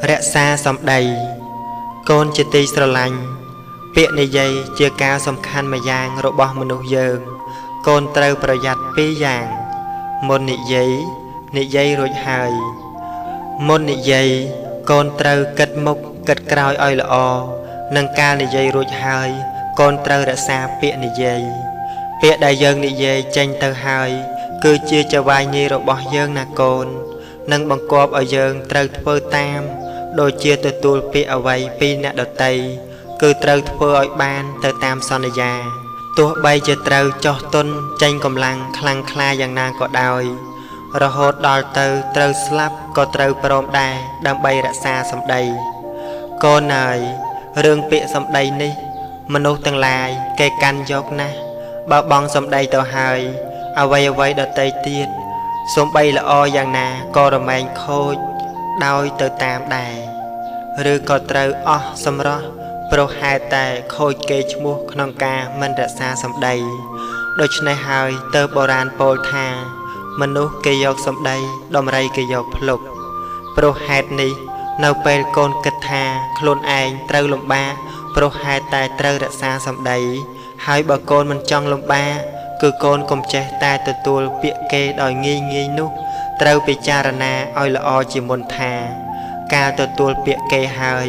រក្សាសម្ដីកូនជាទីស្រឡាញ់ពាក្យនិយាយជាការសំខាន់មួយយ៉ាងរបស់មនុស្សយើងកូនត្រូវប្រយ័ត្នពីរយ៉ាងមុននិយាយរួចហើយមុននិយាយកូនត្រូវគិតមុខគិតក្រោយឲ្យល្អនឹងការនិយាយរួចហើយកូនត្រូវរក្សាពាក្យនិយាយពាក្យដែលយើងនិយាយចេញទៅហើយគឺជាចវាយនីរបស់យើងណាកូននឹងបង្គាប់ឲ្យយើងត្រូវធ្វើតាមដូចជាទទួលពាក្យអ្វីពីអ្នកដទៃគឺត្រូវធ្វើឲ្យបានទៅតាមសន្យាទោះបីជាត្រូវចោះទុនចេញកម្លាំងខ្លាំងក្លាយ៉ាងណាក៏ដោយរហូតដល់ទៅត្រូវស្លាប់ក៏ត្រូវព្រមដែរដើម្បីរក្សាសម្ដីកូនអើយរឿងពាក្យសម្ដីនេះមនុស្សទាំងឡាយគេកាន់យកណាស់បើបងសម្ដីទៅហើយអ្វីដទៃទៀតសំបីល្អយ៉ាងណាក៏រមែងខូចដោយទៅតាមដែរឬក៏ត្រូវអស់សម្រស់ព្រោះហេតុតែខូចគេឈ្មោះក្នុងការមិនរក្សាសម្ដីដូច្នេះហើយទើបបុរាណពោលថាមនុស្សគេយកសម្ដីដំរីគេយកភ្លុកព្រោះហេតុនេះនៅពេលកូនគិតថាខ្លួនឯងត្រូវលំបាកព្រោះហេតុតែត្រូវរក្សាសម្ដីហើយបើកូនមិនចង់លំបាកគឺកូនកុំចេះតែទទួលពាក្យគេដោយងាយនោះត្រូវពិចារណាឲ្យល្អជាមុនថាការទទួលពាក្យគេហើយ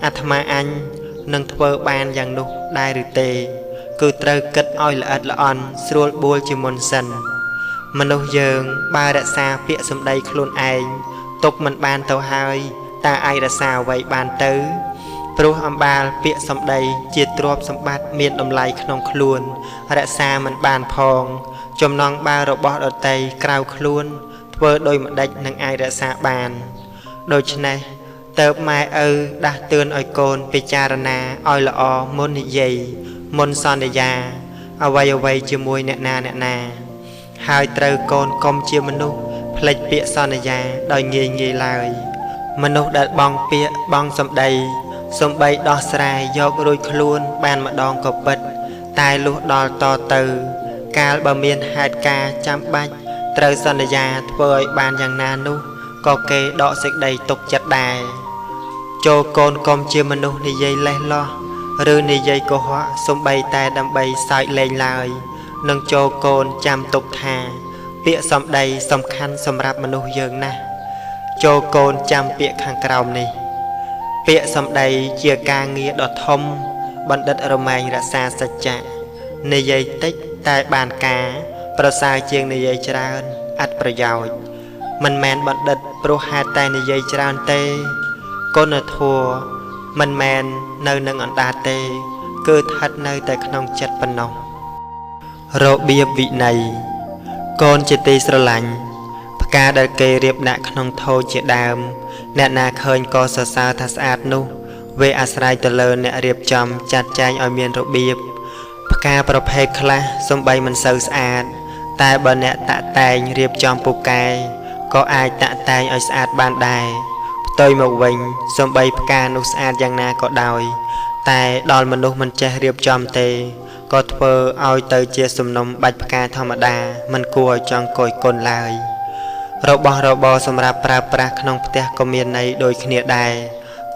អាត្មាអញនឹងធ្វើបានយ៉ាងនោះដែរឬទេគឺត្រូវគិតឲ្យល្អិតល្អន់ស្រួលបួលជាមុនសិនមនុស្សយើងបើរក្សាពាក្យសម្ដីខ្លួនឯងទុកមិនបានទៅហើយតើអាចរក្សាអ្វីបានទៅព្រោះអំបាលពាក្យសម្ដីជាទ្រព្យសម្បត្តិមានតម្លៃក្នុងខ្លួនរក្សាមិនបានផងចំណងបារបស់ដតីក្រៅខ្លួនធ្វើដោយម្ដេចនឹងអាចរក្សាបានដូច្នេះតើបម៉ែឪដាស់តឿនឲ្យកូនពិចារណាឲ្យល្អមុននិយាយមុនសន្យាអ្វីជាមួយអ្នកណាហើយត្រូវកូនកុំជាមនុស្សផ្លេចពាក្យសន្យាដោយងាយឡើយមនុស្សដែលបងពាក្យបងសម្ដីសំបីដោះស្រាយយករួចខ្លួនបានម្ដងក៏ពិតតែលុះដល់តទៅកាលបើមានហេតុការចាំបាច់ត្រូវសន្យាធ្វើឲ្យបានយ៉ាងណានោះក៏គេដកសេចក្តីទុកចិត្តដែរចូលកូនកុំជាមនុស្សនិយាយលេះលោះឬនិយាយកុហកសំបីតែដើម្បីសើចលេងឡើយនឹងចូលកូនចាំទុកថាពាក្យសម្ដីសំខាន់សម្រាប់មនុស្សយើងណាស់ចូលកូនចាំពាក្យខាងក្រោមនេះពាក្យសម្ដីជាការងារដ៏ធំបណ្ឌិតរមែងរក្សាសច្ចៈនិយាយតិចតែបានការប្រសើរជាងនិយាយច្រើនឥតប្រយោជន៍មិនមែនបណ្ឌិតព្រោះហេតុតែនិយាយច្រើនទេគុណធម៌មិនមែននៅនឹងអណ្ដាតទេគឺស្ថិតនៅតែក្នុងចិត្តប៉ុណ្ណោះរបៀបវិន័យកូនជាទីស្រឡាញ់ផ្កាដែលគេរៀបដាក់ក្នុងថូជាដើមអ្នកណាឃើញក៏សរសើរថាស្អាតនោះវាអាស្រ័យទៅលើអ្នករៀបចំចាត់ចែងឲ្យមានរបៀបផ្កាប្រភេទខ្លះសំបីមិនសូវស្អាតតែបើអ្នកតាក់តែងរៀបចំពូកែក៏អាចតាក់តែងឲ្យស្អាតបានដែរផ្ទុយមកវិញសំបីផ្កានោះស្អាតយ៉ាងណាក៏ដោយតែដល់មនុស្សមិនចេះរៀបចំទេក៏ធ្វើឲ្យទៅជាសំណុំបាច់ផ្កាធម្មតាមិនគួរឲ្យចង់គយគុណឡើយរបស់របរសម្រាប់ប្រើប្រាស់ក្នុងផ្ទះក៏មានន័យដូចគ្នាដែរ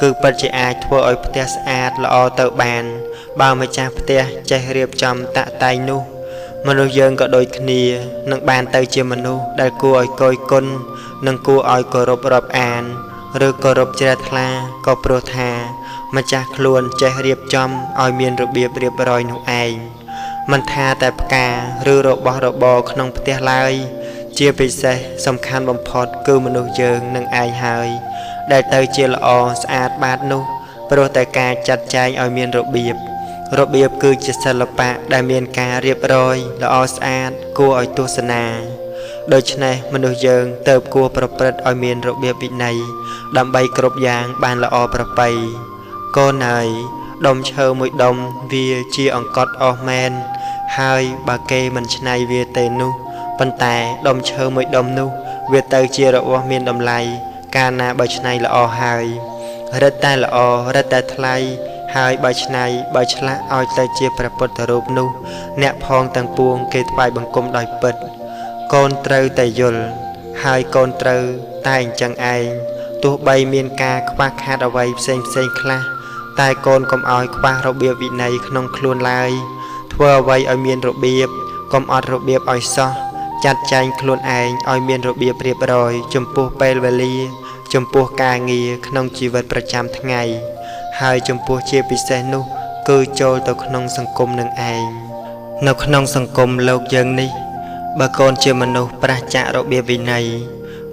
គឺពិតជាអាចធ្វើឲ្យផ្ទះស្អាតល្អទៅបានបើម្ចាស់ផ្ទះចេះរៀបចំតាក់តែងនោះមនុស្សយើងក៏ដូចគ្នានឹងបានទៅជាមនុស្សដែលគួរឲ្យគយគុណនិងគួរឲ្យគោរពរាប់អានឬគោរពជ្រះថ្លាក៏ព្រោះថាម្ចាស់ខ្លួនចេះរៀបចំឲ្យមានរបៀបរៀបរយនោះឯងមិនថាតែផ្កាឬរបស់របរក្នុងផ្ទះឡើយជាពិសេសសំខាន់បំផុតគឺមនុស្សយើងនឹងឯងហើយដែលទៅជាល្អស្អាតបាតនោះព្រោះតែការចាត់ចែងឲ្យមានរបៀបគឺជាសិល្បៈដែលមានការរៀបរយល្អស្អាតគួរឲ្យទស្សនាដូច្នេះមនុស្សយើងទៅគួរប្រព្រឹត្តឲ្យមានរបៀបវិន័យដើម្បីគ្រប់យ៉ាងបានល្អប្រពៃកូនអើយដុំឈើមួយដុំវាជាអង្កត់អស់មែនហើយបើគេមិនច្នៃវាទេនោះប៉ុន្តែដុំឈើមួយដុំនោះវាទៅជារបស់មានតម្លៃកាលណាបើច្នៃល្អហើយរឹតតែល្អរឹតតែថ្លៃហើយបើច្នៃបើឆ្លាក់ឲ្យទៅជាព្រះពុទ្ធរូបនោះអ្នកផងទាំងពួងគេថ្វាយបង្គំដោយពិតកូនត្រូវតែយល់ហើយកូនត្រូវតែអញ្ចឹងឯង ទោះបីមានការខ្វះខាតអ្វីផ្សេងខ្លះតែកូនកុំឲ្យខ្វះរបៀបវិន័យក្នុងខ្លួនឡើយធ្វើអ្វីឲ្យមានរបៀបកុំអត់របៀបឲ្យសោះចាត់ចែងខ្លួនឯងឲ្យមានរបៀបរៀបរយចំពោះពេលវេលាចំពោះការងារក្នុងជីវិតប្រចាំថ្ងៃហើយចំពោះជាពិសេសនោះគឺចូលទៅក្នុងសង្គមនឹងឯងនៅក្នុងសង្គមលោកយើងនេះបើកូនជាមនុស្សប្រះចាករបៀបវិន័យ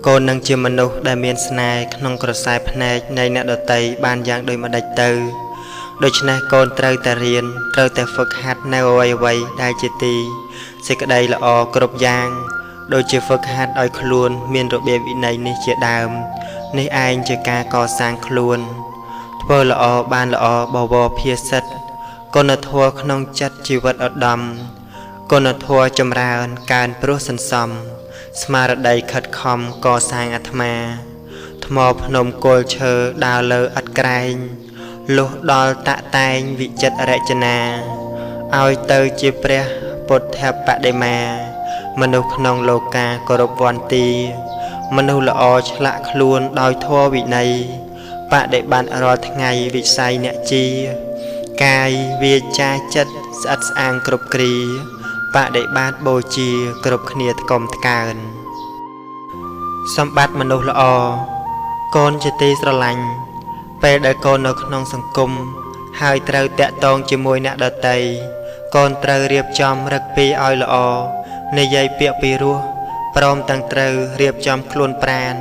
កូននឹងជាមនុស្សដែលមានស្នេហ៍ក្នុងក្រសែភ្នែកនៃអ្នកដទៃបានយ៉ាងដូចម្ដេចទៅដូច្នេះកូនត្រូវតែរៀនត្រូវតែហ្វឹកហាត់នៅអ្វីដែលជាទីសេចក្តីល្អគ្រប់យ៉ាងដូចជាហ្វឹកហាត់ឲ្យខ្លួនមានរបៀបវិន័យនេះជាដើមនេះឯងជាការកសាងខ្លួនធ្វើល្អបានល្អបវរភាសិទ្ធគុណធម៌ក្នុងចិត្តជីវិតឧត្តមគុណធម៌ចម្រើនកើនព្រោះសន្សំស្មារតីខិតខំកសាងអាត្មាថ្មភ្នំគល់ឈើដើរលើឥតក្រែងលុះដល់តាក់តែងវិចិត្ររចនាឲ្យទៅជាព្រះពុទ្ធបដិមាមនុស្សក្នុងលោកាគោរពវន្ទាមនុស្សល្អឆ្លាក់ខ្លួនដោយធម៌វិន័យបដិបត្តិរាល់ថ្ងៃវិស័យអ្នកជាកាយវាចាចិត្តស្អិតស្អាងគ្រប់គ្រាបដិបត្តិបូជាគ្រប់គ្នាថ្កុំថ្កើងសម្បត្តិមនុស្សល្អកូនជាទីស្រឡាញ់ពេលដែលកូននៅក្នុងសង្គមហើយត្រូវតាក់ទងជាមួយអ្នកដទៃកូនត្រូវរៀបចំរឹកពីឲ្យល្អនិយាយពាក្យពីរោះព្រមទាំងត្រូវរៀបចំខ្លួនប្រាណ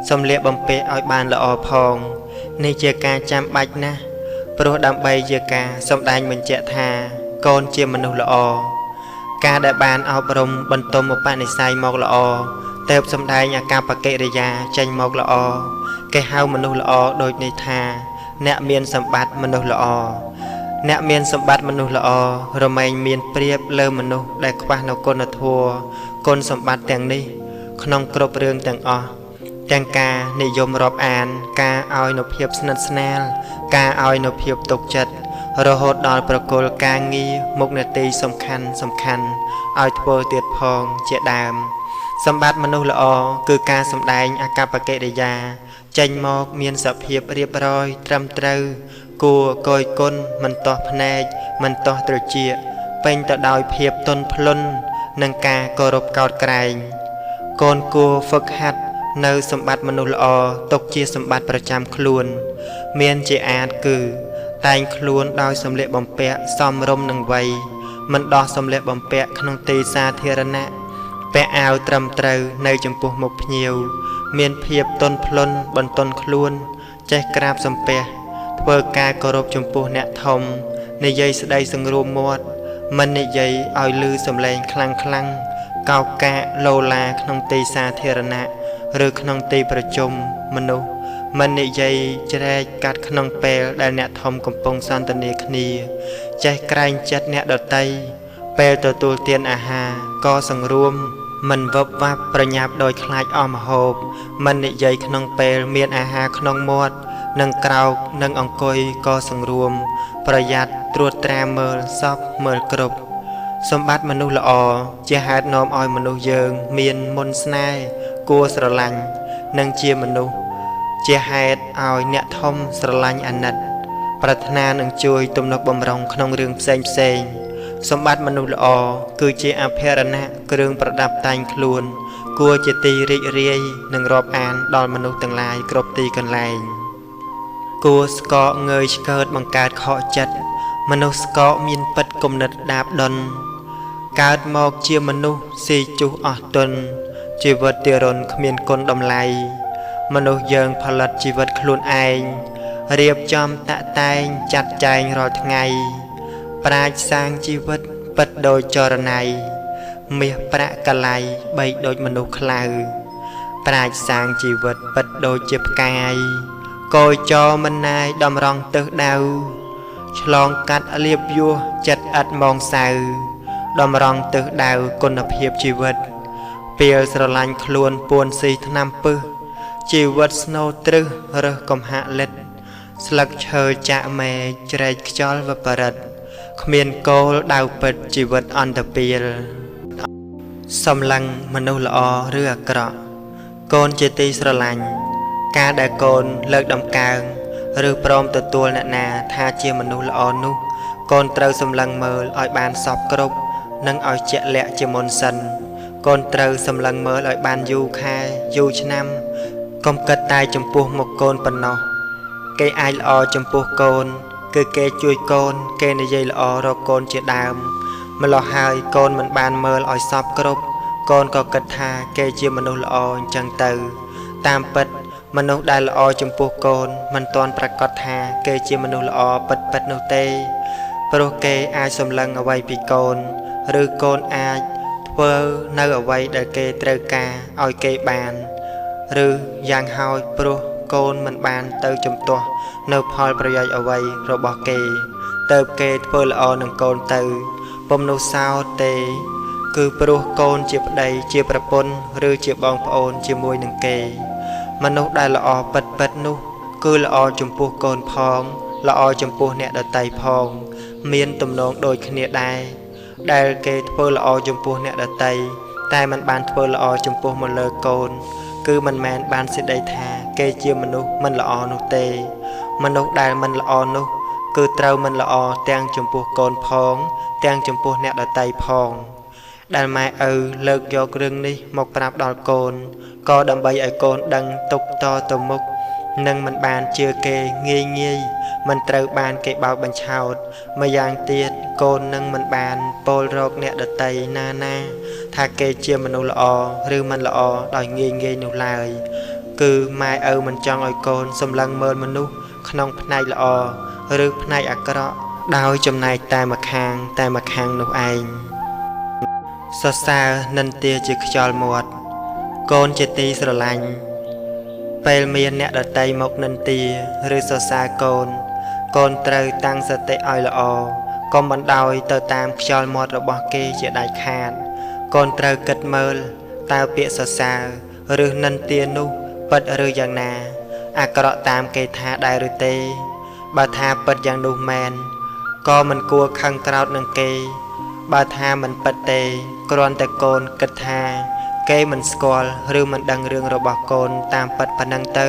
សម្លៀកបំពាក់ឲ្យបានល្អផងនេះជាការចាំបាច់ណាស់ព្រោះដើម្បីជាការសម្ដែងបញ្ជាក់ថាកូនជាមនុស្សល្អការដែលបានអប់រំបន្ទុំឧបនិស្ស័យមកល្អទើបសម្ដែងអាកប្បកិរិយាចេញមកល្អគេហៅមនុស្សល្អដូចនេះថាអ្នកមានសម្បត្តិមនុស្សល្អអ្នកមានសម្បត្តិមនុស្សល្អរមែងមានប្រៀបលើមនុស្សដែលខ្វះនៅគុណធម៌គុណសម្បត្តិទាំងនេះក្នុងគ្រប់រឿងទាំងអស់ទាំងការនិយមរាប់អានការឲ្យនូវភាពស្និទ្ធស្នាលការឲ្យនូវភាពទុកចិត្តរហូតដល់ប្រគល់ការងារមុខនេតិសំខាន់ឲ្យធ្វើទៀតផងជាដើមសម្បត្តិមនុស្សល្អគឺការសម្ដែងអាកប្បកិរិយាចេញមកមានសភាពរៀបរយត្រឹមត្រូវគួរកយគុណមិនទាស់ភ្នែកមិនទាស់ត្រចៀកពេញទៅដោយភាពទន់ភ្លន់និងការគោរពកោតក្រែងកូនគួរហ្វឹកហាត់នៅសម្បត្តិមនុស្សល្អទុកជាសម្បត្តិប្រចាំខ្លួនមានជាអាចគឺតែងខ្លួនដោយសម្លៀកបំពាក់សមរម្យនឹងវ័យមិនដោះសម្លៀកបំពាក់ក្នុងទីសាធារណៈពាក់អាវត្រឹមត្រូវនៅចំពោះមុខភ្ញៀវមានភាពទន់ភ្លន់បន្ទន់ខ្លួនចេះក្រាបសំពះធ្វើការគោរពចំពោះអ្នកធំនិយាយស្ដីសង្រួមមាត់មិននិយាយឲ្យឮសំឡេងខ្លាំងកោកកាកឡូឡាក្នុងទីសាធារណៈឬក្នុងទីប្រជុំមនុស្សមិននិយាយជ្រែកកាត់ក្នុងពេលដែលអ្នកធំកំពុងសន្ទនាគ្នាចេះក្រែងចិត្តអ្នកដទៃពេលទទួលទានអាហារក៏សង្រួមមិនវឹបវាប់ប្រញាប់ដោយខ្លាចអស់ម្ហូបមិននិយាយក្នុងពេលមានអាហារក្នុងមាត់និងក្រោកនិងអង្គុយក៏សង្រួមប្រយ័ត្នត្រួតត្រាមើលសពមើលគ្រប់សម្បត្តិមនុស្សល្អជាហេតុនាំឲ្យមនុស្សយើងមានមន្តស្នេហ៍គួរស្រឡាញ់និងជាមនុស្សជាហេតុឲ្យអ្នកធំស្រឡាញ់អាណិតប្រាថ្នានឹងជួយទំនុកបម្រុងក្នុងរឿងផ្សេងសម្បត្តិមនុស្សល្អគឺជាអភិរណៈគ្រឿងប្រដាប់តែងខ្លួនគួរជាទីរីករាយនិងរាប់អានដល់មនុស្សទាំងឡាយគ្រប់ទីកន្លែងគួរស្កកងើយឆ្កើតបង្កើតខកចិត្តមនុស្សស្កកមានពិតគំនិតដាបដុនកើតមកជាមនុស្សស៊ីជុះអស់ទុនជីវិតទារុណគ្មានគុណតម្លៃមនុស្សយើងផលិតជីវិតខ្លួនឯងរៀបចំតាក់តែងចាត់ចែងរាល់ថ្ងៃប្រាជ្ញសាងជីវិតពិតដូចចរណៃមាសប្រាក់កលៃបីដូចមនុស្សខ្លៅប្រាជ្ញសាងជីវិតពិតដូចជាផ្កាយកយចមិនណាយតម្រង់ទិសដៅឆ្លងកាត់លៀបយោចិត្តឥតមងសៅតម្រង់ទិសដៅគុណភាពជីវិតពេលស្រឡាញ់ខ្លួនពួនស៊ីថ្នាំពឹសជីវិតស្នូត្រឹសរើសកំហាក់លិតស្លឹកឈើចាក់មែកជ្រែកខ្យល់វបរិតគ្មានគោលដៅពិតជីវិតអន្តពាលសំឡឹងមនុស្សល្អឬអាក្រក់កូនជាទីស្រឡាញ់ ការដែលកូនលើកដំកើងឬព្រមទទួលអ្នកណាថាជាមនុស្សល្អនោះកូនត្រូវសម្លឹងមើលឲ្យបានសពគ្រប់និងឲ្យជាក់លាក់ជាមុនសិនកូនត្រូវសម្លឹងមើលឲ្យបានយូរខែយូរឆ្នាំកុំគិតតែចំពោះមុខកូនប៉ុណ្ណោះគេអាចល្អចំពោះកូនគឺគេជួយកូនគេនិយាយល្អរកកូនជាដើមម្ល៉េះហើយកូនមិនបានមើលឲ្យសពគ្រប់កូនក៏គិតថាគេជាមនុស្សល្អអញ្ចឹងទៅតាមពិតមនុស្សដែលល្អចំពោះកូនមិនទាន់ប្រកាសថាគេជាមនុស្សល្អពិតនោះទេព្រោះគេអាចសម្លឹងអ្វីពីកូនឬកូនអាចធ្វើនៅអ្វីដែលគេត្រូវការឲ្យគេបានឬយ៉ាងហោចព្រោះកូនមិនបានទៅជំទាស់នៅផលប្រយោជន៍អ្វីរបស់គេទៅគេធ្វើល្អនឹងកូនទៅពុំនោះសោតទេគឺព្រោះកូនជាប្តីជាប្រពន្ធឬជាបងប្អូនជាមួយនឹងគេមនុស្សដែលល្អពិតនោះគឺល្អចំពោះកូនផងល្អចំពោះអ្នកដទៃផងមានទំនងដូចគ្នាដែរដែលគេធ្វើល្អចំពោះអ្នកដទៃតែមិនបានធ្វើល្អចំពោះមកលើកូនគឺមិនមែនបានសេចក្តីថាគេជាមនុស្សមិនល្អនោះទេមនុស្សដែលមិនល្អនោះគឺត្រូវមិនល្អទាំងចំពោះកូនផងទាំងចំពោះអ្នកដទៃផងដែលម៉ែឪលើកយករឿងនេះមកប្រាប់ដល់កូនក៏ដើម្បីឲ្យកូនដឹងទុកតទៅមុខនឹងមិនបានជឿគេងាយមិនត្រូវបានគេបោកបញ្ឆោតម្យ៉ាងទៀតកូននឹងមិនបានពោលរកអ្នកដទៃណាថាគេជាមនុស្សល្អឬមិនល្អដោយងាយនោះឡើយគឺម៉ែឪមិនចង់ឲ្យកូនសម្លឹងមើលមនុស្សក្នុងផ្នែកល្អឬផ្នែកអាក្រក់ដោយចំណែកតែម្ខាងនោះឯងសរសើរនិន្ទាជាខ្យល់មាត់កូនជាទីស្រឡាញ់ពេលមានអ្នកដទៃមកនិន្ទាឬសរសើរកូនត្រូវតាំងសតិឲ្យល្អកុំបណ្ដោយទៅតាមខ្យល់មាត់របស់គេជាដាច់ខាតកូនត្រូវគិតមើលតើពាក្យសរសើរឬនិន្ទានោះពិតឬយ៉ាងណាអាក្រក់តាមគេថាដែរឬទេបើថាពិតយ៉ាងនោះមែនក៏មិនគួរខឹងក្រោធនឹងគេបើថាមិនពិតទេគ្រាន់តែកូនគិតថាគេមិនស្គាល់ឬមិនដឹងរឿងរបស់កូនតាមពិតប៉ុណ្ណឹងទៅ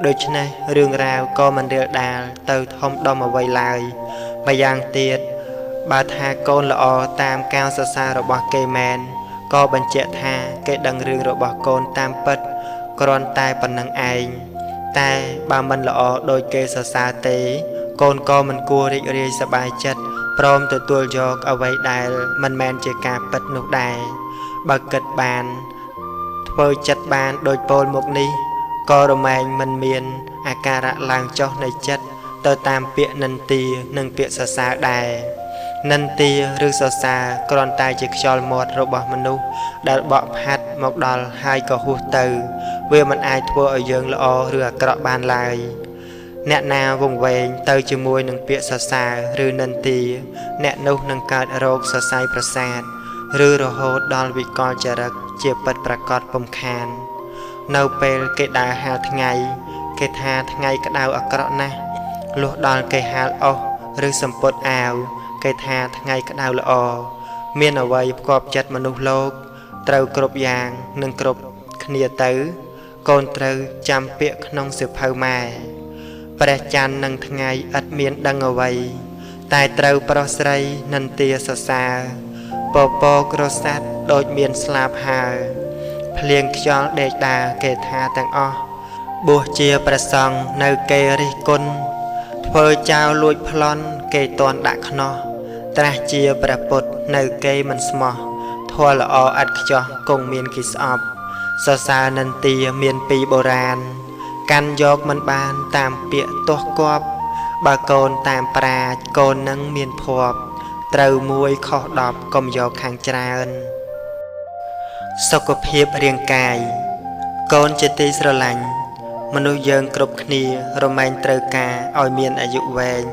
ដូច្នេះរឿងរ៉ាវក៏មិនរាលដាលទៅធំដុំអ្វីឡើយម្យ៉ាងទៀតបើថាកូនល្អតាមការសរសើររបស់គេមែនក៏បញ្ជាក់ថាគេដឹងរឿងរបស់កូនតាមពិតគ្រាន់តែប៉ុណ្ណឹងឯងតែបើមិនល្អដោយគេសរសើរទេកូនក៏មិនគួររីករាយសប្បាយចិត្តព្រមទទួលយកអ្វីដែលមិនមែនជាការពិតនោះដែរបើគិតបានធ្វើចិត្តបានដោយពោលមុខនេះក៏រមែងមិនមានអាការៈឡើងចុះនៃចិត្តទៅតាមពាក្យនិន្ទានិងពាក្យសរសើរដែរនិន្ទាឬសរសើរគ្រាន់តែជាខ្យល់មាត់របស់មនុស្សដែលបក់ផាត់មកដល់ហើយក៏ហួសទៅវាមិនអាចធ្វើឲ្យយើងល្អឬអាក្រក់បានឡើយអ្នកណាវង្វេងទៅជាមួយនឹងពាក្យសរសើរឬនិន្ទាអ្នកនោះនឹងកើតរោគសរសៃប្រសាទឬរហូតដល់វិកលចរិតជាពិតប្រាកដពុំខាននៅពេលគេដើរហាលថ្ងៃគេថាថ្ងៃក្តៅអាក្រក់ណាស់លុះដល់គេហាលអុសឬសម្ពុតអាវគេថាថ្ងៃក្តៅល្អមានអ្វីផ្គាប់ចិត្តមនុស្សលោកត្រូវគ្រប់យ៉ាងនិងគ្រប់គ្នាទៅកូនត្រូវចាំពាក្យក្នុងសៀវភៅម៉ែព្រះច័ន្ទនិងថ្ងៃឥតមានដឹងអ្វីតែត្រូវប្រុសស្រីនិន្ទាសរសើរពពករស័តដូចមានស្លាប់ហើភ្លៀងខ្យល់ដេកដាគេថាទាំងអស់បួសជាព្រះសង្ឃនៅគេរិះគន់ធ្វើចោលលួចប្លន់គេតន់ដាក់ខ្នោះត្រាស់ជាព្រះពុទ្ធនៅគេមិនស្មោះធម៌ល្អឥតខ្ចោះគង់មានគេស្អប់សរសើរនិន្ទាមានពីបុរាណកាន់យកមិនបានតាមពាក្យទាស់គប់បើកូនតាមប្រាជ្ញកូននឹងមានភ័ព្វត្រូវមួយខុស10កុំយកខាងច្រើនសុខភាពរាងកាយកូនជាទីស្រឡាញ់មនុស្សយើងគ្រប់គ្នារមែងត្រូវការឲ្យមានអាយុវែង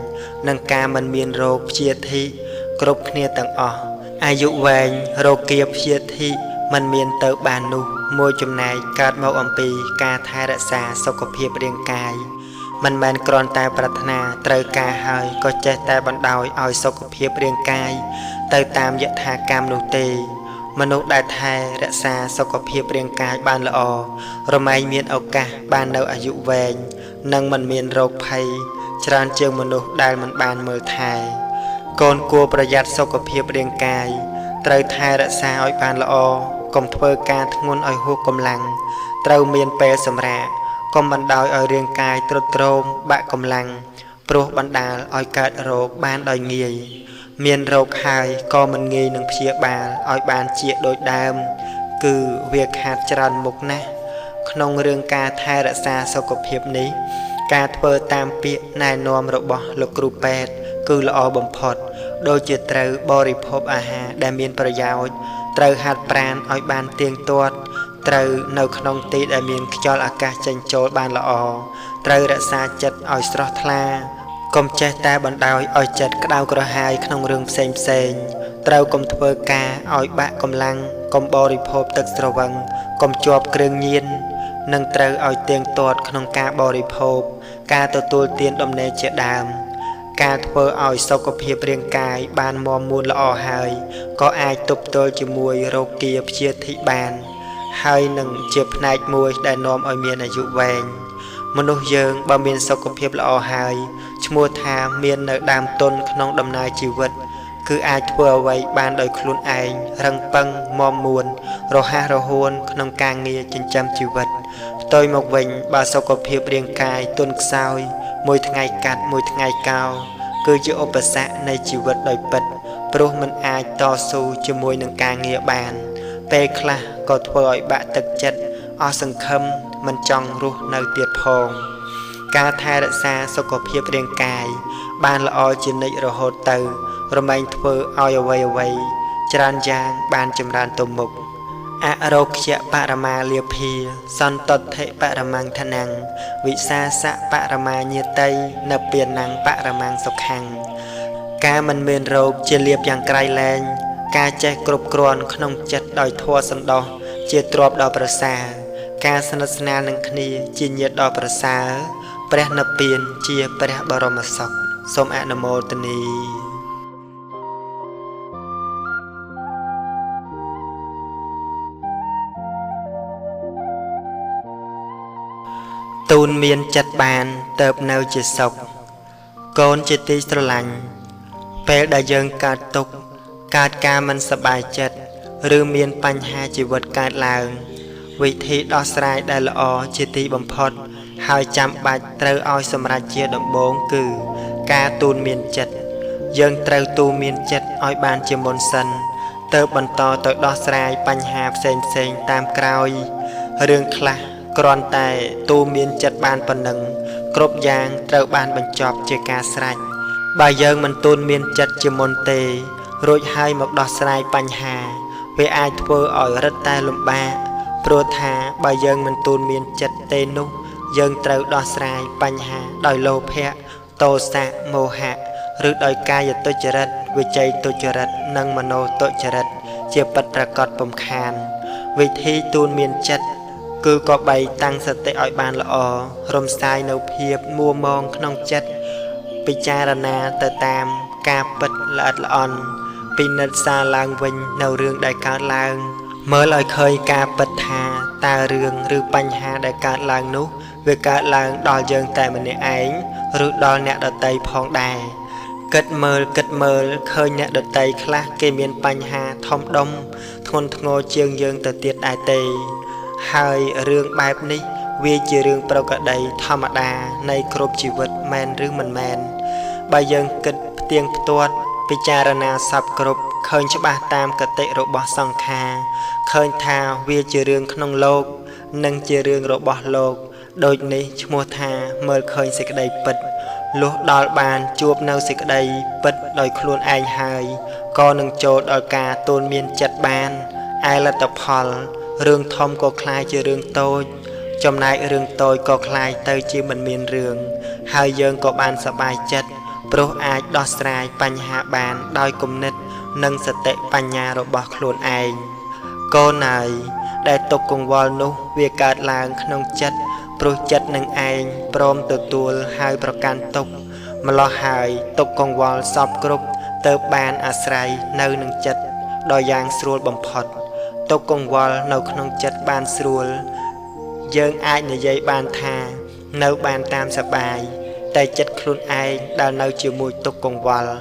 និងការមិនមានរោគព្យាធិគ្រប់គ្នាទាំងអស់អាយុវែងរោគាព្យាធិមិនមានទៅបាននោះមួយចំណែកកើតមកអំពីការថែរក្សាសុខភាពរាងកាយមិនមែនគ្រាន់តែប្រាថ្នាត្រូវការហើយក៏ចេះតែបណ្ដោយឲ្យសុខភាពរាងកាយទៅតាមយថាកម្មនោះទេ មនុស្សដែលថែរក្សាសុខភាពរាងកាយបានល្អរមែងមានឱកាសបាននៅអាយុវែងនិងមិនមានរោគភ័យច្រើនជាងមនុស្សដែលមិនបានមើលថែកូនគួរប្រយ័ត្នសុខភាពរាងកាយត្រូវថែរក្សាឲ្យបានល្អកុំធ្វើការធ្ងន់ឲ្យហួសកម្លាំងត្រូវមានពេលសម្រាកកុំបណ្ដោយឲ្យរាងកាយទ្រុឌទ្រោមបាក់កម្លាំងព្រោះបណ្ដាលឲ្យកើតរោគបានដោយងាយមានរោគហើយក៏មិនងាយនឹងព្យាបាលឲ្យបានជាដូចដើមគឺវាខាតច្រើនមុខណាស់ក្នុងរឿងការថែរក្សាសុខភាពនេះការធ្វើតាមពាក្យណែនាំរបស់លោកគ្រូពេទ្យគឺល្អបំផុតដូចជាត្រូវបរិភោគអាហារដែលមានប្រយោជន៍ត្រូវហាត់ប្រាណឲ្យបានទៀងទាត់ត្រូវនៅក្នុងទីដែលមានខ្យល់អាកាសចេញចូលបានល្អត្រូវរក្សាចិត្តឲ្យស្រស់ថ្លាកុំចេះតែបណ្ដោយឲ្យចិត្តក្តៅក្រហាយក្នុងរឿងផ្សេងត្រូវកុំធ្វើការឲ្យបាក់កម្លាំងកុំបរិភោគទឹកស្រវឹងកុំជាប់គ្រឿងញៀននិងត្រូវឲ្យទៀងទាត់ក្នុងការបរិភោគការទទួលទានដំណេកជាដើមការធ្វើឲ្យសុខភាពរាងកាយបានមាំមួនល្អហើយក៏អាចទប់ទល់ជាមួយរោគាព្យាធិបានហើយនឹងជាផ្នែកមួយដែលនាំឲ្យមានអាយុវែងមនុស្សយើងបើមានសុខភាពល្អហើយឈ្មោះថាមាននៅដើមទុនក្នុងដំណើរជីវិតគឺអាចធ្វើអ្វីបានដោយខ្លួនឯងរឹងប៉ឹងមាំមួនរហ័សរហួនក្នុងការងារចិញ្ចឹមជីវិតផ្ទុយមកវិញបើសុខភាពរាងកាយទន់ខ្សោយមួយថ្ងៃកាត់មួយថ្ងៃកោគឺជាឧបសគ្គនៃជីវិតដោយពិតព្រោះមិនអាចតស៊ូជាមួយនឹងការងារបានពេលខ្លះក៏ធ្វើឲ្យបាក់ទឹកចិត្តអស់សង្ឃឹមមិនចង់រស់នៅទៀតផងការថែរក្សាសុខភាពរាងកាយបានល្អជានិច្ចរហូតទៅរមែងធ្វើឲ្យអ្វីច្រើនយ៉ាងបានចម្រើនទៅមុខអរោគ្យបរមាលាភាសន្តតិបរមង្គធនੰវិសាសៈបរមាញាតិនៅពៀណੰបរមង្គសុខੰការមិនមានរោគជាលាភយ៉ាងក្រៃលែងការចេះគ្រប់គ្រាន់ក្នុងចិត្តដោយធម៌សន្តោសជាទ្រព្យដ៏ប្រសើរការស្និទ្ធស្នាលនឹងគ្នាជាញាតិដ៏ប្រសើរព្រះនិព្វានជាព្រះបរមសុខសូមអនុមោទនាទូនមានចិត្តបានទៅនៅជាសុខកូនជាទីស្រឡាញ់ពេលដែលយើងកើតទុក្ខកើតការមិនសប្បាយចិត្តឬមានបញ្ហាជីវិតកើតឡើងវិធីដោះស្រាយដែលល្អជាទីបំផុតហើយចាំបាច់ត្រូវឲ្យសម្រេចជាដំបូងគឺការទូនមានចិត្តយើងត្រូវទូនមានចិត្តឲ្យបានជាមុនសិនទៅបន្តទៅដោះស្រាយបញ្ហាផ្សេងតាមក្រោយរឿងខ្លះគ្រាន់តែទូនមានចិត្តបានប៉ុណ្ណឹងគ្រប់យ៉ាងត្រូវបានបញ្ចប់ជាការស្រេចបើយើងមិនទូនមានចិត្តជាមុនទេរួចហើយមកដោះស្រាយបញ្ហាវាអាចធ្វើឲ្យរឹតតែលំបាកព្រោះថាបើយើងមិនទូនមានចិត្តទេនោះយើងត្រូវដោះស្រាយបញ្ហាដោយលោភៈទោសៈមោហៈឬដោយកាយទុច្ចរិតវិច័យទុច្ចរិតនិងមโนទុច្ចរិតជាពិតប្រាកដពំខានវិធីទូនមានចិត្តគឺក៏បីតាំងសតិឲ្យបានល្អរំសាយនៅភាពមួមងក្នុងចិត្តពិចារណាទៅតាមការពិតល្អិតល្អន់ពិនិត្យសារឡើងវិញនៅរឿងដែលកើតឡើងមើលឲ្យឃើញការពិតថាតើរឿងឬបញ្ហាដែលកើតឡើងនោះវាកើតឡើងដល់យើងតែម្នាក់ឯងឬដល់អ្នកដទៃផងដែរគិតមើលឃើញអ្នកដទៃខ្លះគេមានបញ្ហាធំដុំធ្ងន់ធ្ងរជាងយើងទៅទៀតដែរទេហើយរឿងបែបនេះវាជារឿងប្រក្រតីធម្មតានៃគ្រប់ជីវិតមែនឬមិនមែនបើយើងគិតផ្ទៀងផ្ទាត់ពិចារណាសពគ្រប់ឃើញច្បាស់តាមគតិរបស់សង្ខារឃើញថាវាជារឿងក្នុងលោកនិងជារឿងរបស់លោកដូចនេះឈ្មោះថាមើលឃើញសេចក្តីពិតលុះដល់បានជួបនៅសេចក្តីពិតដោយខ្លួនឯងហើយក៏នឹងចូលដល់ការទូនមានចិត្តបានឯលទ្ធផលរឿងធំក៏คล้ายជារឿងតូចចំណែករឿងតូចក៏คล้ายទៅជាមិនមានរឿងហើយយើងក៏បានសប្បាយចិត្តព្រោះអាចដោះស្រាយបញ្ហាបានដោយគំនិតនិងសតិបញ្ញារបស់ខ្លួនឯងកូនហើយដែលទុកកង្វល់នោះវាកើតឡើងក្នុងចិត្តព្រោះចិត្តនឹងឯងព្រមទទួលហើយប្រកាន់ទុកម្លោះហើយទុកកង្វល់សពគ្រប់ទៅបានអាស្រ័យនៅនឹងចិត្តដ៏យ៉ាងស្រួលបំផុត ទុកកង្វល់នៅក្នុងចិត្តបានស្រួលយើងអាចនិយាយបានថានៅបានតាមសបាយតែចិត្តខ្លួនឯងដែលនៅជាមួយទុកកង្វល់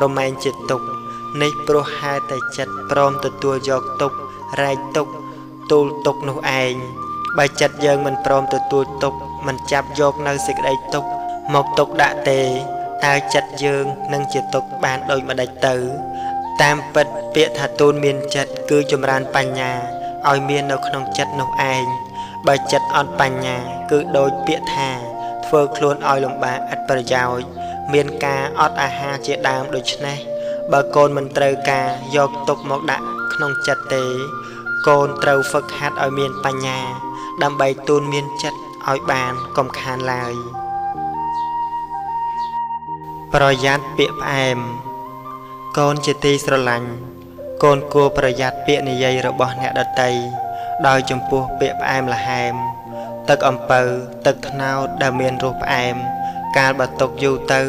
រមែងជាទុកនេះព្រោះហេតុតែចិត្តព្រមទទួលយកទុករែកទុកទូលទុកនោះឯងបើចិត្តយើងមិនព្រមទទួលទុកមិនចាប់យកនៅសេចក្តីទុកមកទុកដាក់ទេតើចិត្តយើងនឹងជាទុកបានដូចម្ដេចទៅតាមពិតពាក្យថាទូនមានចិត្តគឺចម្រើនបញ្ញាឲ្យមាននៅក្នុងចិត្តនោះឯងបើចិត្តអត់បញ្ញាគឺដូចពាក្យថាធ្វើខ្លួនឲ្យលំបាកឥតប្រយោជន៍មានការអត់អាហារជាដើមដូច្នេះបើកូនមិនត្រូវការយកទុកមកដាក់ក្នុងចិត្តទេកូនត្រូវហ្វឹកហាត់ឲ្យមានបញ្ញាដើម្បីទូនមានចិត្តឲ្យបានកុំខានឡើយប្រយ័ត្នពាក្យផ្អែមកូនជាទីស្រឡាញ់កូនគួរប្រយ័ត្នពាក្យនិយាយរបស់អ្នកដទៃដោយចំពោះពាក្យផ្អែមល្ហែមទឹកអំពៅទឹកត្នោតដែលមានរសផ្អែមកាលបើទុកយូរទៅ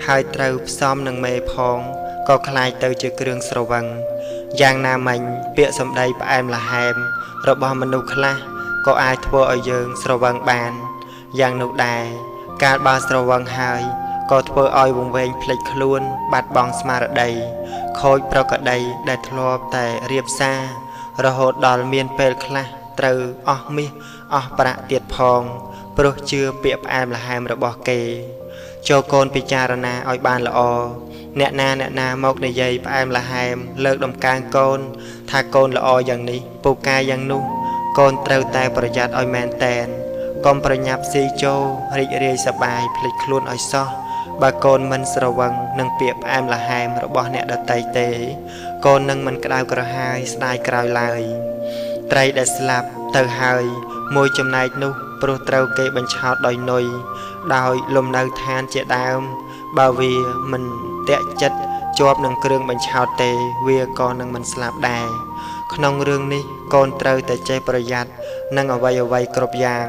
ហើយត្រូវផ្សំនឹងមេផងក៏คล้ายទៅជាគ្រឿងស្រវឹងយ៉ាងណាមិញពាក្យសម្ដីផ្អែមល្ហែមរបស់មនុស្សខ្លះក៏អាចធ្វើឲ្យយើងស្រវឹងបានយ៉ាងនោះដែរកាលបើស្រវឹងហើយក៏ធ្វើឲ្យវង្វេងភ្លេចខ្លួនបាត់បង់ស្មារតីខូចប្រក្រតីដែលធ្លាប់តែរៀបសាររហូតដល់មានពេលខ្លះត្រូវអស់មាសអស់ប្រាក់ទៀតផងព្រោះជឿពាក្យផ្អែមល្ហែមរបស់គេចូលកូនពិចារណាឲ្យបានល្អអ្នកណាមកនិយាយផ្អែមល្ហែមលើកដំកើងកូនថាកូនល្អយ៉ាងនេះពូកែយ៉ាងនោះកូនត្រូវតែប្រយ័ត្នឲ្យមែនតែនកុំប្រញាប់ស៊ីចូលរីករាយសប្បាយភ្លេចខ្លួនឲ្យសោះបើកូនមិនស្រវឹងនឹងពាក្យផ្អែមល្ហែមរបស់អ្នកដទៃទេកូននឹងមិនក្តៅក្រហាយស្ដាយក្រោយឡើយត្រីដែលស្លាប់ទៅហើយមួយចំណែកនោះព្រោះត្រូវគេបញ្ឆោតដោយនុយដោយលំនៅឋានជាដើមបើវាមិនតាក់ចិត្តជាប់នឹងគ្រឿងបញ្ឆោតទេវាក៏នឹងមិនស្លាប់ដែរក្នុងរឿងនេះកូនត្រូវតែចេះប្រយ័ត្ននឹងអ្វីគ្រប់យ៉ាង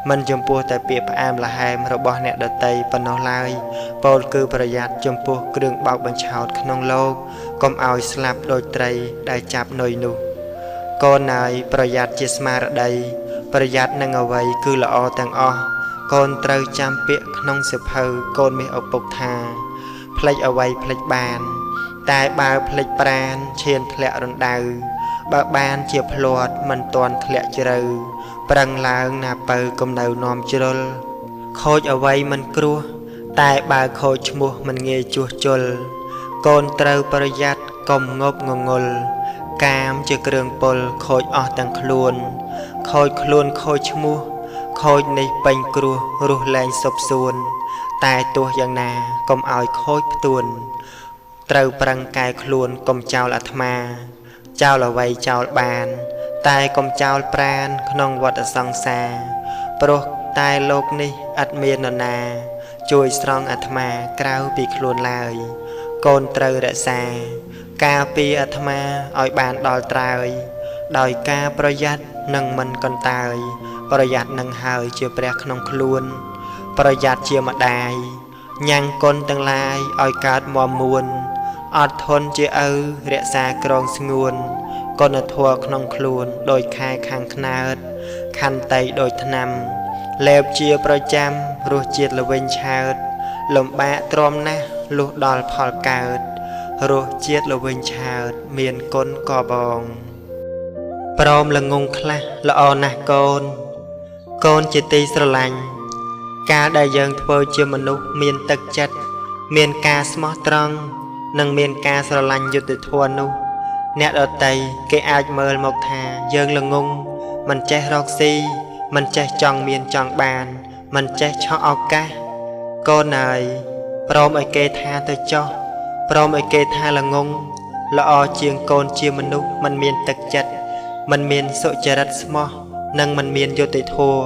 មិនចំពោះតែពាក្យផ្អែមល្ហែមរបស់អ្នកដទៃប៉ុណ្ណោះឡើយពោលគឺប្រយ័ត្នចំពោះគ្រឿងបោកបញ្ឆោតក្នុងលោកកុំឲ្យស្លាប់ដោយត្រីដែលចាប់នុយនោះកូនណើយប្រយ័ត្នជាស្មារតីប្រយ័ត្ននឹងអ្វីគឺល្អទាំងអស់កូនត្រូវចាំពាក្យក្នុងសិភៅកូនមាសឪពុកថាផ្លេចអ្វីផ្លេចបានតែបើផ្លេចប្រាណឈានធ្លាក់រណ្ដៅបើបានជាភ្លាត់មិនទាន់ធ្លាក់ជ្រៅប្រឹងឡើងណាពៅកុំនៅនាំជ្រុលខូចអ្វីមិនគ្រោះតែបើខូចឈ្មោះមិនងាយជួសជុលកូនត្រូវប្រយ័ត្នកុំងប់ងងុលកាមជាគ្រឿងពុលខូចអស់ទាំងខ្លួនខូចខ្លួនខូចឈ្មោះខូចនេះពេញគ្រោះរស់លែងសុបសួនតែទោះយ៉ាងណាកុំឲ្យខូចផ្ទួនត្រូវប្រឹងកែខ្លួនកុំចោលអាត្មាចោលអ្វីចោលបានតែកុំចោលប្រាណក្នុងវដ្តសង្សារព្រោះតែលោកនេះឥតមាននរណាជួយស្រង់អាត្មាក្រៅពីខ្លួនឡើយកូនត្រូវរក្សាការពារអាត្មាឲ្យបានដល់ត្រើយដោយការប្រយ័ត្ននឹងមិនកន្តើយប្រយ័ត្ននឹងហើយជាព្រះក្នុងខ្លួនប្រយ័ត្នជាម្ដាយញ៉ាំងគុណទាំងឡាយឲ្យកើតមមមួនអត់ធន់ជាឪរក្សាក្រងស្ងួនគុណធម៌ក្នុងខ្លួនដោយខែខាងខ្នើតខន្តីដោយថ្នាំលេបជាប្រចាំរសជាតិល្វីងឆើតលំបាកទ្រាំណាស់លុះដល់ផលកើតរសជាតិល្វីងឆើតមានគុណក៏បងព្រមល្ងងខ្លះល្អណាស់កូនជាទីស្រឡាញ់ការដែលយើងធ្វើជាមនុស្សមានទឹកចិត្តមានការស្មោះត្រង់និងមានការស្រឡាញ់យុត្តិធម៌នោះអ្នកដទៃគេអាចមើលមកថាយើងល្ងងមិនចេះរកស៊ីមិនចេះចង់មានចង់បានមិនចេះឆក់ឱកាសកូនអើយព្រមឲ្យគេថាទៅចោះព្រមឲ្យគេថាល្ងងល្អជាងកូនជាមនុស្សមិនមានទឹកចិត្តមិនមានសុចរិតស្មោះនិងមិនមានយុត្តិធម៌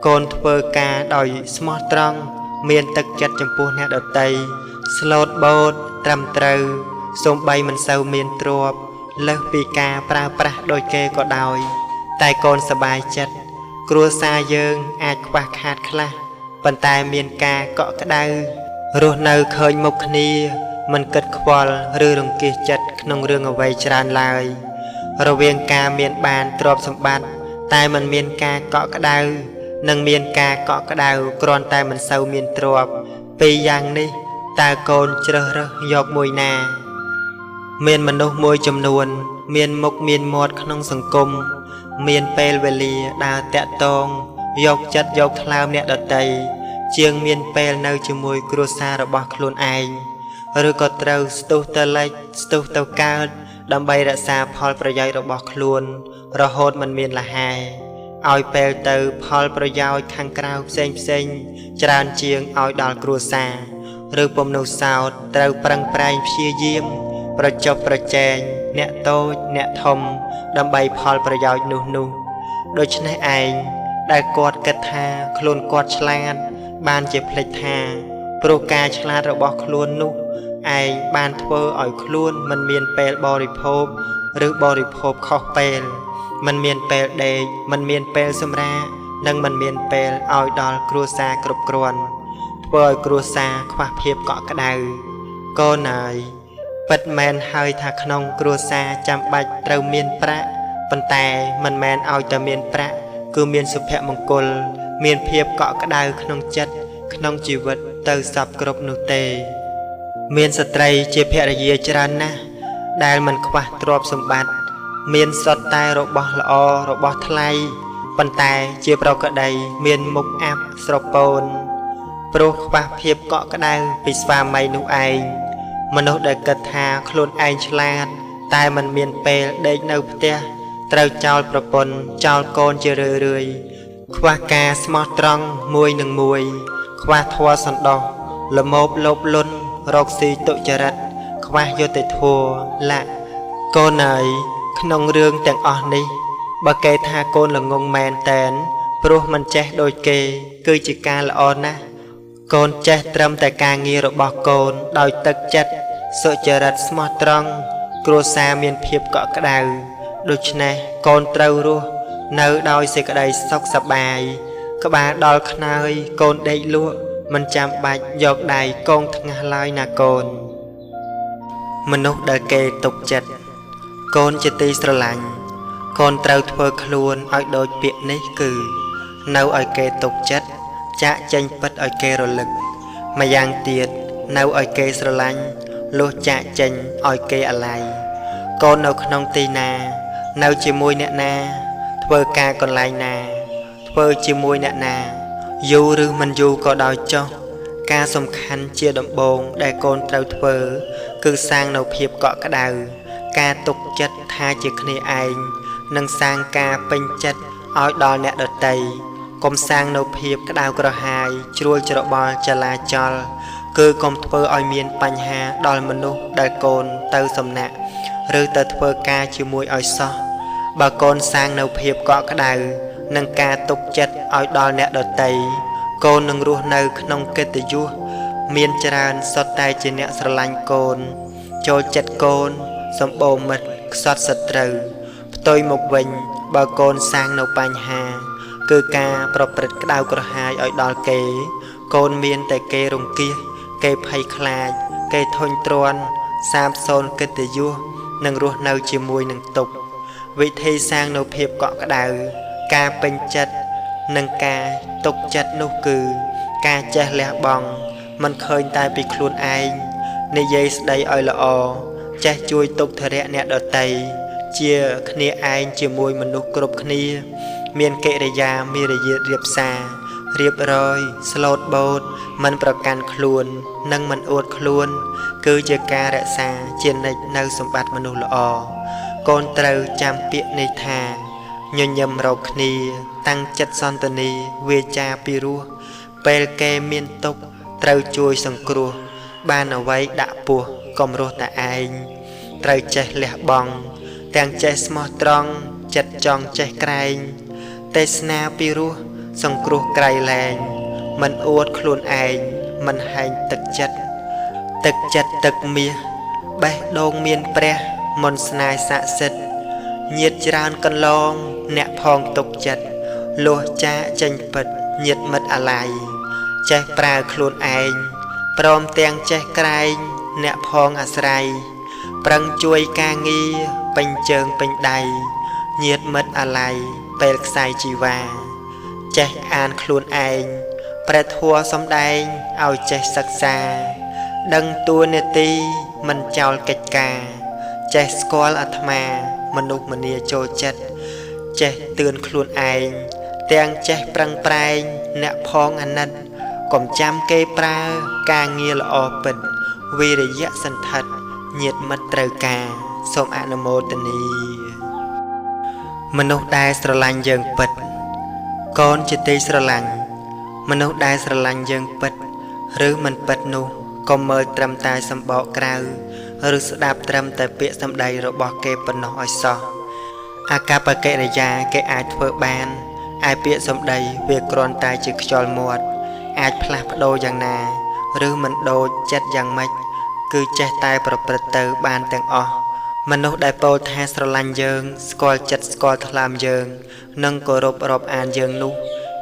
កូនធ្វើការដោយស្មោះត្រង់មានទឹកចិត្តចំពោះអ្នកដទៃស្លូតបូតត្រឹមត្រូវសូម្បីមិនសូវមានទ្រព្យលើសពីការប្រើប្រាស់ដោយគេក៏ដោយតែកូនសប្បាយចិត្តគ្រួសារយើងអាចខ្វះខាតខ្លះប៉ុន្តែមានការកក់ក្ដៅរស់នៅឃើញមុខគ្នាមិនគិតខ្វល់ឬរង្គៀសចិត្តក្នុងរឿងអ្វីច្រើនឡើយ ระเวียงกาเมียนบานตรอบสมบัติแต่มันเมียนกาเกาะกระดาวนังเมียนกาเกาะกระดาวกรอนแต่มันเศร้าเมียนตรอบปีอย่างนี้ตาโกนเจริญยกมวยนาเมียนมนุษย์มวยจำนวนเมียนมกเมียนมอดขนมสังคมเมียนเปลเวลีดาแตะตองยกจัดยกคลาวเนี่ยดไตเจียงเมียนเปลในจมวยกรัวซาระบะคลุนไอหรือก็เต้าสตูเตเล็กสตูเตากาดดำใบรักษาพอลประยอยระบะคลุนระโหดมันเมียนละหายเอาเปลเตอพอลประยอยข้างกราวเซ็งเซ็งจรานเจียงเอาดอลกรัวซาหรือปมนูสาวเต้าปรังปรายเพียเยี่ยมประจบประแจงเนโตเนทมดำใบพอลประยอยนูโดยชนะไอได้กอดกระทาคลุนกอดฉลาดบานเจ็บเพลทาโปรกาฉลาดระบอกคลุนนุไอบานเทออ่อยคลุนมันเมียนเปลบริโภคหรือบริโภคขอเปลมันเมียนเปลเดกมันเมียนเปลสมราดังมันเมียนเปลอ่อยดอลครัวซากรบกรวนเปิดครัวซาคว้าเพียบเกาะกระดาก็นายปัดแมนเฮยทักขนงครัวซาจำบัดเราเมียนพระปันแต่มันแมนเอาแต่เมียนพระคือเมียนสุภมงคลเมียนเพียบเกาะกระดาขนงจัดขนงชีวิตเติสับกรบนุเตเมียนสตรีเจียเพรเยจรันนะได้มันคว้าตรอบสมบัติเมียนสดตายรบะละอรบะทลายปันแต่เจียเปรากระไดเมียนมุกอับสรปนโปรคว้าเพียบเกาะกระดาปิสวาไมนุไอมนุษย์ได้กระทาคลุนไอฉลาดแต่มันเมียนเปลเด็กเนื้อเตะเต้าเจ้าประปนเจ้าโกนเจริญเรื่อยคว้ากาสมอตรังมวยหนึ่งมวยคว้าทัวสันดอกละโมบลบล้นรกสีตุจรัดคว้าโยติทัวละโกนไหนขนงเรื่องแต่งอ่อนนี้บะเกทาโกนละงงแมนแตนปลุกมันแจโดยเกคือจิกาละอ่อนนะโกนแจตรำแต่การงีระบอกโกนโดยตึกจัดสุจรัดสมอตรังกลัวซาเมียนเพียบเกาะกระดาดูชนะโกนเต้ารัวเนื้อดอยเสกได้ซอกสบายกบาดอลขนายโกนได้ลัวมันจำบายยกได้กองทั้งลายนาโกนมนุษย์ได้เกตกจัดโกนจะตีสลังโกนเต้าเพื่อคลวนเอาโดยเปียนี้คือเนื้อเอาเกตกจัดจะเจนปัดเอาเกระลึกมายังเตียดเนื้อเอาเกสลังลูกจะเจนเอาเกอะไรโกนเอาขนมตีนาเนื้อจิมวยเนนาเพื่อกาก่อนลายนาเพื่อจิมวยเนนายูหรือมันยูก็ดาวเจ้าการสำคัญเจียดำบงได้โกนเต้าเพื่อคือสร้างเอาเพียบเกาะกระดาการตกจัดทาเจียคณีไอนังสร้างการเป็นจัดอ้อยดอลเนดไตกรมสร้างเอาเพียบกระดาวกระหายช่วยจระบอลจลาจลคือกรมเพื่ออ้อยเมียนปัญหาดอลมนุษย์ได้โกนเต้าสมณะหรือเต้าเพื่อกาจิมวยอ้อยซอบากรสร้างเอาเพียบเกาะกระดานังการตกจัดอ้อยดอลเนดไตโกนนังรู้ในขนมเกตยุเมียนจรานสดใจเจเนสลังโกนโจจัดโกนสมบูรณ์มัดสดสตรูตัวหมกวิญบาโกนสร้างเอาปัญหาคือการประพฤติกระดาวกระหายอ้อยดอลเกโกนเมียนแต่เกรงเกียเกไพคลายเกทนตรวนสามโซนเกตยุนังรู้ในจิมวยนังตกวิธีสร้างเอาเพียบเกาะกระดาวการเป็นจัดนังกาตกจัดนุคือการเจริญบองมันเคยตายไปคลุนไอในเยสได้อ้อยละอจะช่วยตกทะเลเนี่ยดอไตเจียคณีไอเจียมวยมนุษย์กรบคณีเมียนเกรยามีระเยียดเรียบซาเรียบร้อยสโลดโบดมันประกันคลุนนั่งมันอวดคลุนคือเจการะซาเจียนในสมบัติมนุษย์ละอก่อนเตาจำเปียในทางยนยำเราคณีตั้งจัดซอนตนีเวจาปิรัวเปลเกเมียนตกเตาช่วยสังครัวบ้านเอาไว้ดะปัวกอมโรตาไอเตาใจเละบองแต่งใจสมอตรองจัดจองใจไกลเตสนาปิรัวสังครัวไกลแรงมันอวดคลุนไอมันหายตึกจัดตึกเมียใบโดงเมียนเปรมนสนายสะเสดเงียดจานกันลองแนะพองตกจัดโลจ้าจังปัดเงียดมัดอะไรใจปลาคลุนไอพร้อมเตียงใจไกลแนะพองอาศัยปรังช่วยกางี ពេញជើងពេញដៃញាតមិត្តអាល័យពេលខ្សែជីវ៉ាចេះអានខ្លួនឯងព្រះធម៌សំដែងឲ្យចេះសិក្សាដឹងតួនាទីមិនចោលកិច្ចការចេះស្គាល់អាត្មាមនុស្សម្នាចូលចិត្តចេះទឿនខ្លួនឯងទាំងចេះប្រឹងប្រែងអ្នកផងអាណិតកុំចាំគេប្រើការងារល្អពិតវិរិយៈសន្ធិដ្ឋញាតមិត្តត្រូវការសូមអនុមោទនាមនុស្សដែលស្រឡាញ់យើងពិតកូនជាទីស្រឡាញ់មនុស្សដែលស្រឡាញ់យើងពិតឬមិនពិតនោះកុំមើលត្រឹមតែសម្បកក្រៅឬស្ដាប់ត្រឹមតែពាក្យសម្ដីរបស់គេប៉ុណ្ណោះឲ្យសោះអាកប្បកិរិយាគេអាចធ្វើបានឯពាក្យសម្ដីវាគ្រាន់តែជាខ្យល់មាត់អាចផ្លាស់ប្ដូរយ៉ាងណាឬមិនដូចចិត្តយ៉ាងម៉េចគឺចេះតែប្រព្រឹត្តទៅបានទាំងអស់មនុស្សដែលពោលថាស្រឡាញ់យើងស្គាល់ចិត្តស្គាល់ថ្លើមយើងនិងគោរពរាប់អានយើងនោះ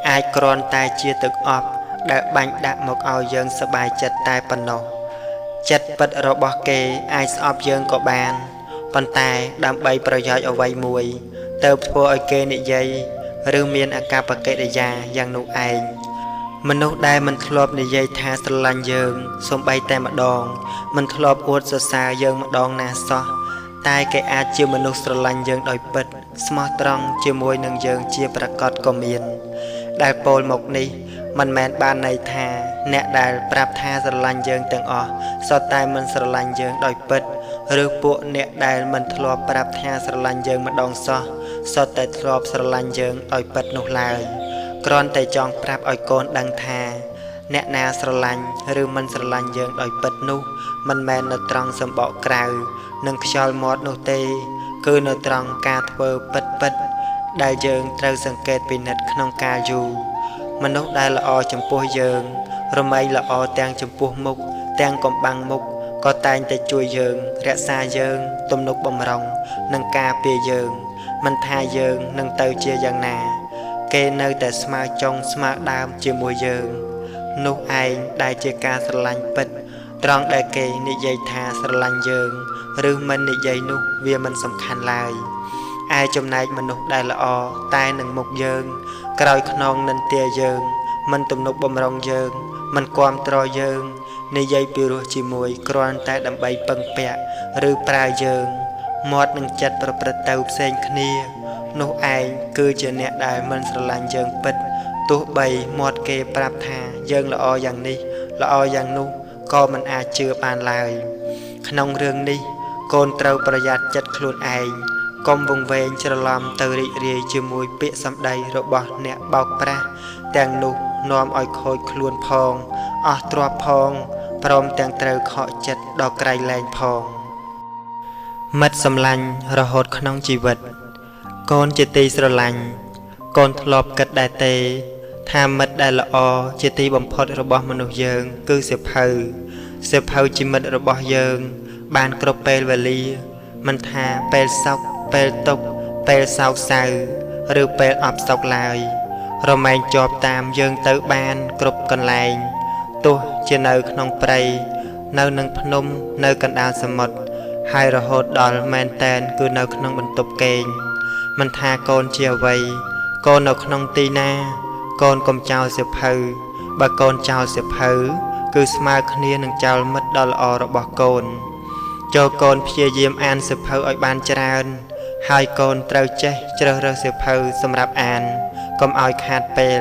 អាចគ្រាន់តែជាទឹកអប់ដែលបាញ់ដាក់មកឲ្យយើងសប្បាយចិត្តតែប៉ុណ្ណោះចិត្តពិតរបស់គេអាចស្អប់យើងក៏បានប៉ុន្តែដើម្បីប្រយោជន៍អ្វីមួយទៅធ្វើឲ្យគេនិយាយឬមានអាកប្បកិរិយាយ៉ាងនោះឯងមនុស្សដែលមិនធ្លាប់និយាយថាស្រឡាញ់យើងសូម្បីតែម្ដងមិនធ្លាប់អួតសរសើរយើងម្ដងណាសោះតែគេអាចជាមនុស្សស្រឡាញ់យើងដោយពិតស្មោះត្រង់ជាមួយនឹងយើងជាប្រកបក៏មានដែលពោលមកនេះមិនមែនបានន័យថាអ្នកដែលប្រាប់ថាស្រឡាញ់យើងទាំងអស់សុទ្ធតែមិនស្រឡាញ់យើងដោយពិតឬពួកអ្នកដែលមិនធ្លាប់ប្រាប់ថាស្រឡាញ់យើងម្ដងសោះសុទ្ធតែធ្លាប់ស្រឡាញ់យើងដោយពិតនោះឡើយគ្រាន់តែចង់ប្រាប់ឲ្យកូនដឹងថាអ្នកណាស្រឡាញ់ឬមិនស្រឡាញ់យើងដោយពិតនោះមិនមែននៅត្រង់សម្បកក្រៅនិងខ្យល់មាត់នោះទេគឺនៅត្រង់ការធ្វើពិតដែលយើងត្រូវសង្កេតពិនិត្យក្នុងកាលយូរមនុស្សដែលល្អចំពោះយើងរមែងល្អទាំងចំពោះមុខទាំងកំបាំងមុខក៏តែងតែជួយយើងរក្សាយើងទំនុកបំរុងនិងការពារយើងមិនថាយើងនឹងទៅជាយ៉ាងណាគេនៅតែស្មើចុងស្មើដើមជាមួយយើងនោះឯងដែលជាការស្រឡាញ់ពិតត្រង់ដែលគេនិយាយថាស្រឡាញ់យើងឬមិននិយាយនោះវាមិនសំខាន់ឡើយឯចំណែកមនុស្សដែលល្អតែនឹងមុខយើងក្រោយខ្នងនិន្ទាយើងមិនទំនុកបំរុងយើងមិនគាំទ្រយើងនិយាយពីរោះជាមួយគ្រាន់តែដើម្បីពឹងពាក់ឬប្រើយើងមាត់នឹងចិត្តប្រព្រឹត្តទៅផ្សេងគ្នានោះឯងគឺជាអ្នកដែលមិនស្រឡាញ់យើងពិតទោះបីមាត់គេប្រាប់ថាយើងល្អយ៉ាងនេះល្អយ៉ាងនោះក៏មិនអាចជឿបានឡើយក្នុងរឿងនេះកូនត្រូវប្រយ័ត្នចិត្តខ្លួនឯងកុំវង្វេងច្រឡំទៅរីករាយជាមួយពាក្យសម្ដីរបស់អ្នកបោកប្រាស់ទាំងនោះនាំឲ្យខូចខ្លួនផងអស់ទ្រព្យផងព្រមទាំងត្រូវខកចិត្តដល់ក្រៃលែងផងមិត្តសម្លាញ់រហូតក្នុងជីវិតកូនជាទីស្រឡាញ់កូនធ្លាប់គិតដែរទេថាមិត្តដែលល្អជាទីបំផុតរបស់មនុស្សយើងគឺសៀវភៅជាមិត្តរបស់យើងបានគ្រប់ពេលវេលាមិនថាពេលសុខពេលទុក្ខពេលសោកសៅឬពេលអបសុខឡើយរមែងជាប់តាមយើងទៅបានគ្រប់កន្លែងទោះជានៅក្នុងព្រៃនៅនឹងភ្នំនៅកណ្ដាលសមុទ្រហើយរហូតដល់មែនតែនគឺនៅក្នុងបន្ទប់គេងមិនថាកូនជាអ្វីកូននៅក្នុងទីណាកូនកុំចោលសៀវភៅបើកូនចោលសៀវភៅគឺស្មើគ្នានឹងចោលមិត្តដ៏ល្អរបស់កូនចូលកូនព្យាយាមអានសៀវភៅឲ្យបានច្រើនហើយកូនត្រូវចេះជ្រើសរើសសៀវភៅសម្រាប់អានកុំឲ្យខាតពេល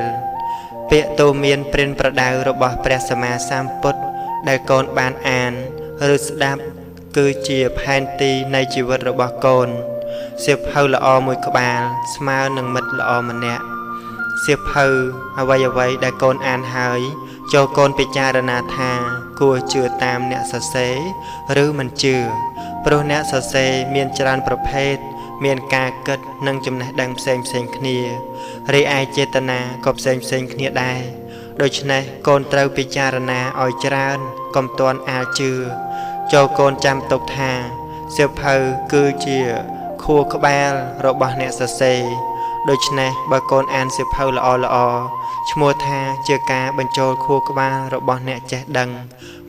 ពាក្យទូមានព្រិនប្រដៅរបស់ព្រះសម្មាសម្ពុទ្ធដែលកូនបានអានឬស្ដាប់គឺជាផែនទីនៃជីវិតរបស់កូនសៀវភៅល្អមួយក្បាលស្មើនឹងមិត្តល្អម្នាក់សៀវភៅអ្វីដែលកូនអានហើយចូលកូនពិចារណាថាគួរជឿតាមអ្នកសរសេរឬមិនជឿព្រោះអ្នកសរសេរមានច្រើនប្រភេទមានការគិតនិងចំណេះដឹងផ្សេងគ្នារីឯចេតនាក៏ផ្សេងគ្នាដែរដូច្នេះកូនត្រូវពិចារណាឲ្យច្រើនកុំទាន់អាលជឿចូលកូនចាំទុកថាសៀវភៅគឺជាខួរក្បាលរបស់អ្នកសរសេរដូច្នេះបើកូនអានសៀវភៅល្អឈ្មោះថាជាការបញ្ចូលខួរក្បាលរបស់អ្នកចេះដឹង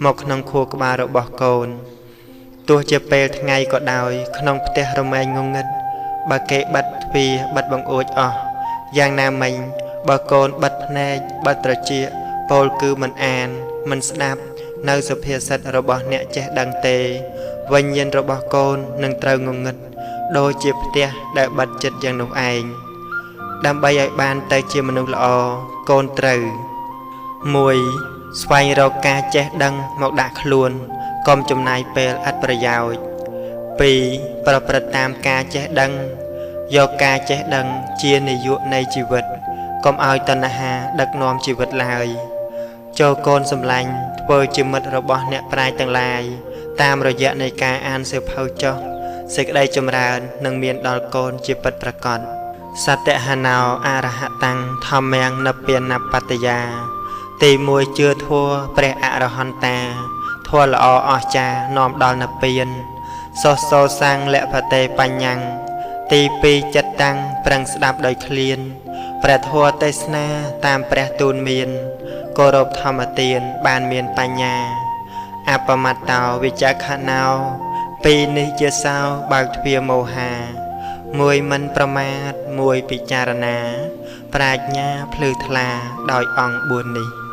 មកក្នុងខួរក្បាលរបស់កូន ទោះជាពេលថ្ងៃក៏ដោយក្នុងផ្ទះរមែងងងឹតបើគេបិទទ្វារបិទបង្អួចអស់យ៉ាងណាមិញបើកូនបិទភ្នែកបិទត្រចៀកពោលគឺមិនអានមិនស្ដាប់នៅសុភាសិតរបស់អ្នកចេះដឹងទេវិញ្ញាណរបស់កូននឹងត្រូវងងឹតដូចជាផ្ទះដែលបិទចិត្តយ៉ាងនោះឯងដើម្បីឲ្យបានទៅជាមនុស្សល្អកូនត្រូវ1ស្វែងរកការចេះដឹងមកដាក់ខ្លួនកុំចំណាយពេលឥតប្រយោជន៍2ប្រព្រឹត្តតាមការចេះដឹងយកការចេះដឹងជានាយកនៃជីវិតកុំឲ្យតណ្ហាដឹកនាំជីវិតឡើយចូលកូនសម្លាញ់ធ្វើជាមិត្តរបស់អ្នកប្រាជ្ញទាំងឡាយតាមរយៈនៃការអានសៀវភៅចុះសេចក្តីចម្រើននឹងមានដល់កូនជាពិតប្រាកដសត្យហណោអរហតាំងធម្មំនិព្វានបត្តយាទី1ជឿធัวព្រះអរហន្តាធัวល្អអស្ចារ្យនាំដល់និព្វានសុសោសាំងលភតេបញ្ញាំងទី2ចិត្តតាំងប្រឹងស្ដាប់ដោយឃ្លានព្រះធัวទេសនាតាមព្រះទូលមានគោរពធម្មទានបានមានបញ្ញាអបមត្តោវិចក្ខណោពីរនេះជាសោបើកទ្វារមោហា1មិនប្រមាទ1ពិចារណាប្រាជ្ញាភ្លឺថ្លាដោយអង្គ4នេះ